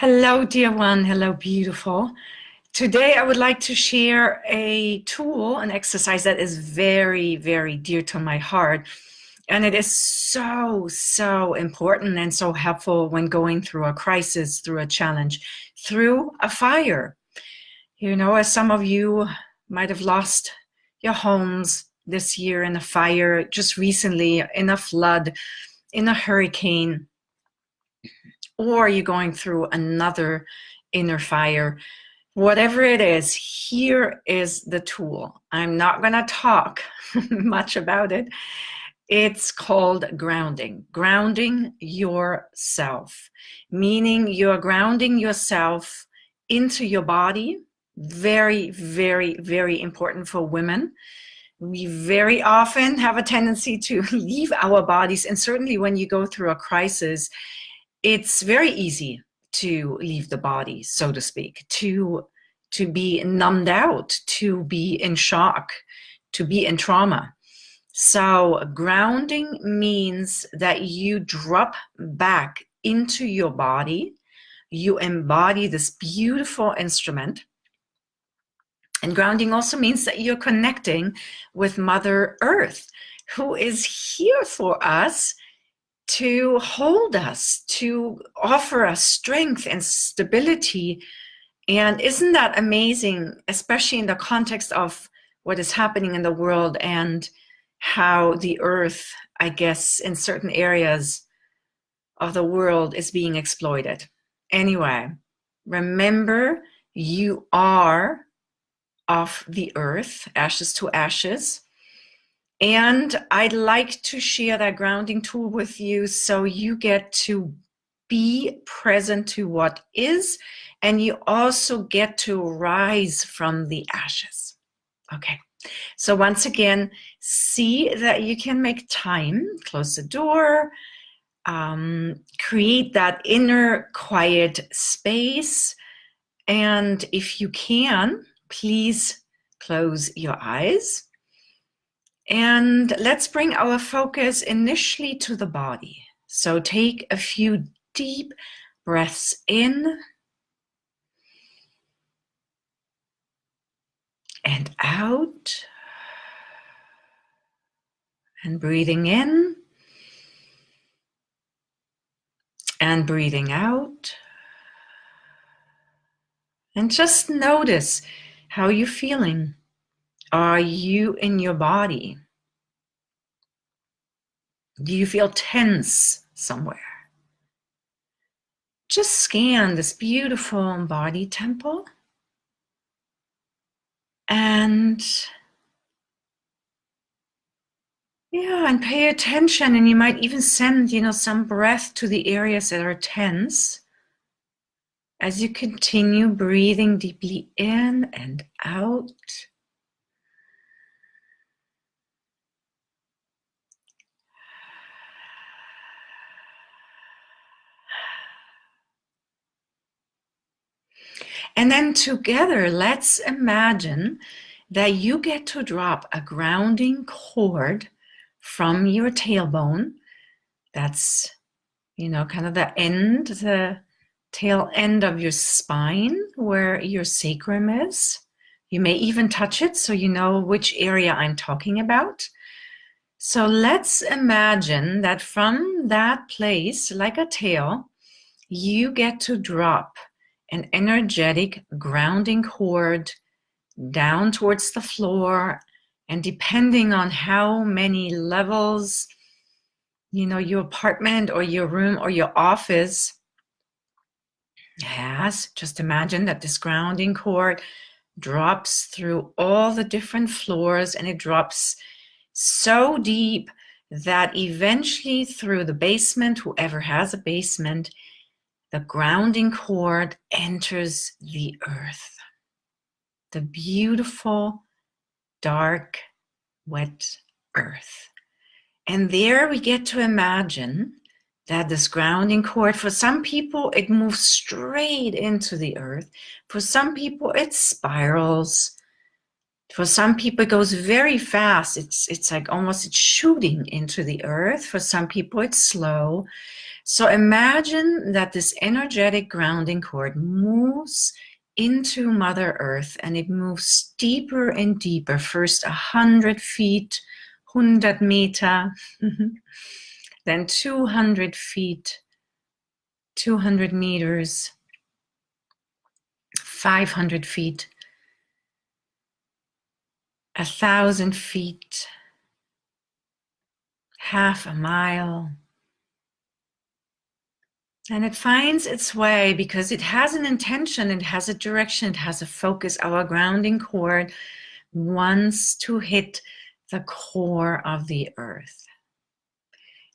Hello, dear one. Hello, beautiful. Today, I would like to share a tool, an exercise that is very, very dear to my heart. And it is so, so important and so helpful when going through a crisis, through a challenge, through a fire. You know, as some of you might have lost your homes this year in a fire, just recently in a flood, in a hurricane, or you're going through another inner fire. Whatever it is, here is the tool. I'm not going to talk much about it. It's called grounding. Grounding yourself, meaning you're grounding yourself into your body. Very, very, very important for women. We very often have a tendency to leave our bodies, and certainly when you go through a crisis, it's very easy to leave the body, so to speak, to be numbed out, to be in shock, to be in trauma. So grounding means that you drop back into your body, you embody this beautiful instrument. And grounding also means that you're connecting with Mother Earth, who is here for us, to hold us, to offer us strength and stability. And isn't that amazing, especially in the context of what is happening in the world and how the earth, I guess, in certain areas of the world is being exploited. Anyway, remember, you are of the earth, ashes to ashes. And I'd like to share that grounding tool with you so you get to be present to what is, and you also get to rise from the ashes. Okay, so once again, see that you can make time, close the door, create that inner quiet space, and if you can, please close your eyes. And let's bring our focus initially to the body. So take a few deep breaths in and out. And breathing in and breathing out. And just notice how you're feeling. Are you in your body? Do you feel tense somewhere? Just scan this beautiful body temple and and pay attention, and you might even send, some breath to the areas that are tense as you continue breathing deeply in and out. And then together, let's imagine that you get to drop a grounding cord from your tailbone. That's, kind of the tail end of your spine where your sacrum is. You may even touch it so you know which area I'm talking about. So let's imagine that from that place, like a tail, you get to drop an energetic grounding cord down towards the floor, and depending on how many levels, your apartment or your room or your office has, just imagine that this grounding cord drops through all the different floors, and it drops so deep that eventually through the basement, whoever has a basement, the grounding cord enters the earth. The beautiful, dark, wet earth. And there we get to imagine that this grounding cord, for some people, it moves straight into the earth. For some people, it spirals. For some people, it goes very fast. It's like almost it's shooting into the earth. For some people, it's slow. So imagine that this energetic grounding cord moves into Mother Earth, and it moves deeper and deeper. First 100 feet, 100 Meter, then 200 feet, 200 meters, 500 feet, 1,000 feet, half a mile. And it finds its way because it has an intention, it has a direction, it has a focus. Our grounding cord wants to hit the core of the earth.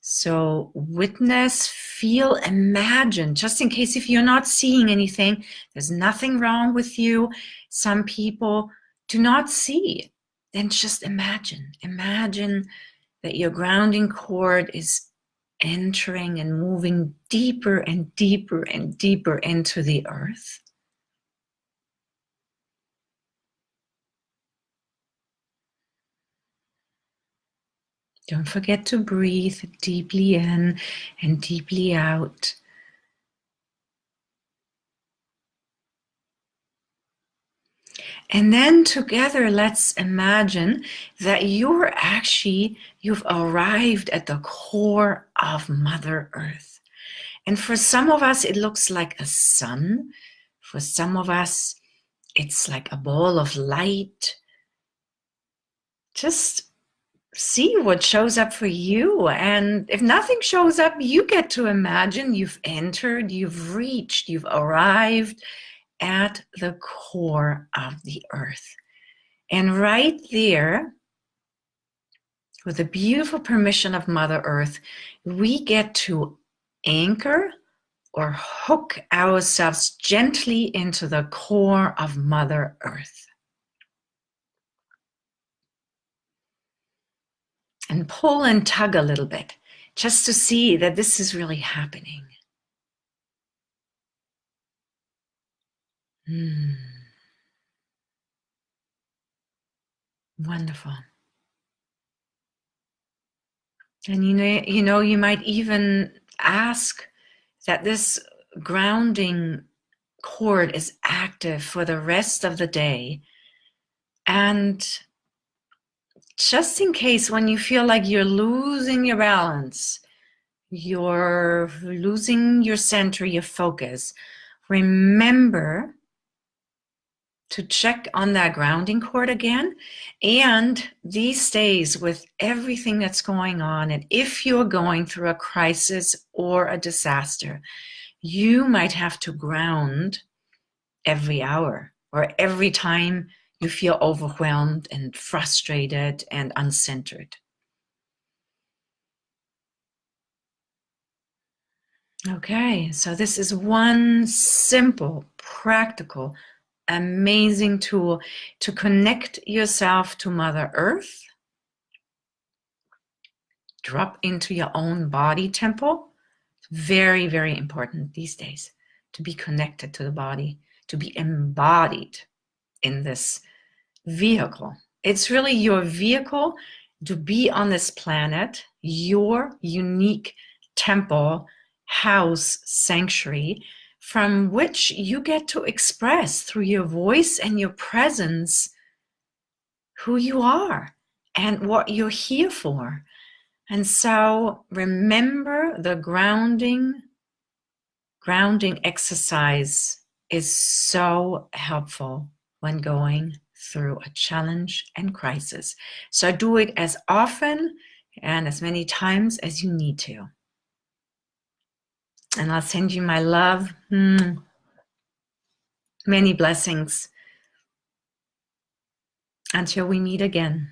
So witness, feel, imagine, just in case if you're not seeing anything, there's nothing wrong with you. Some people do not see. Then just imagine. Imagine that your grounding cord is entering and moving deeper and deeper and deeper into the earth. Don't forget to breathe deeply in and deeply out. And then together, let's imagine that you've arrived at the core of Mother Earth. And for some of us, it looks like a sun. For some of us, it's like a ball of light. Just see what shows up for you. And if nothing shows up, you get to imagine you've entered, you've reached, you've arrived at the core of the earth. And right there, with the beautiful permission of Mother Earth, we get to anchor or hook ourselves gently into the core of Mother Earth. And pull and tug a little bit, just to see that this is really happening. Wonderful. And you might even ask that this grounding cord is active for the rest of the day. And just in case when you feel like you're losing your balance, you're losing your center, your focus, remember to check on that grounding cord again. And these days, with everything that's going on, and if you're going through a crisis or a disaster, you might have to ground every hour or every time you feel overwhelmed and frustrated and uncentered. Okay, so this is one simple, practical, amazing tool to connect yourself to Mother Earth. Drop into your own body temple. Very, very important these days to be connected to the body, to be embodied in this vehicle. It's really your vehicle to be on this planet, your unique temple, house, sanctuary, from which you get to express through your voice and your presence who you are and what you're here for. And so remember, the grounding exercise is so helpful when going through a challenge and crisis. So do it as often and as many times as you need to. And I'll send you my love. Many blessings. Until we meet again.